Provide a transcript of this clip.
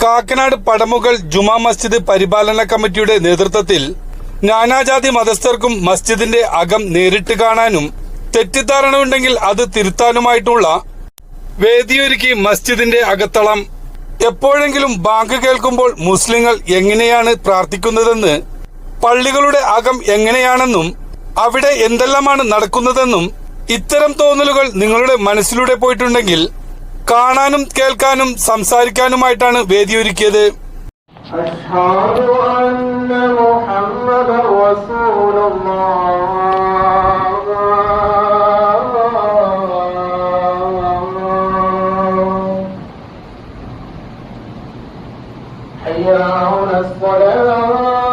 കാക്കനാട് പടമുകൾ ജുമാ മസ്ജിദ് പരിപാലന കമ്മിറ്റിയുടെ നേതൃത്വത്തിൽ നാനാജാതി മതസ്ഥർക്കും മസ്ജിദിന്റെ അകം നേരിട്ട് കാണാനും തെറ്റിദ്ധാരണ ഉണ്ടെങ്കിൽ അത് തിരുത്താനുമായിട്ടുള്ള വേദിയൊരുക്കി മസ്ജിദിന്റെ അകത്തളം. എപ്പോഴെങ്കിലും ബാങ്ക് കേൾക്കുമ്പോൾ മുസ്ലിങ്ങൾ എങ്ങനെയാണ് പ്രാർത്ഥിക്കുന്നതെന്ന്, പള്ളികളുടെ അകം എങ്ങനെയാണെന്നും അവിടെ എന്തെല്ലാമാണ് നടക്കുന്നതെന്നും ഇത്തരം തോന്നലുകൾ നിങ്ങളുടെ മനസ്സിലൂടെ പോയിട്ടുണ്ടെങ്കിൽ കാണാനും കേൾക്കാനും സംസാരിക്കാനുമായിട്ടാണ് വേദിയൊരുക്കിയത്. حي على الصلاة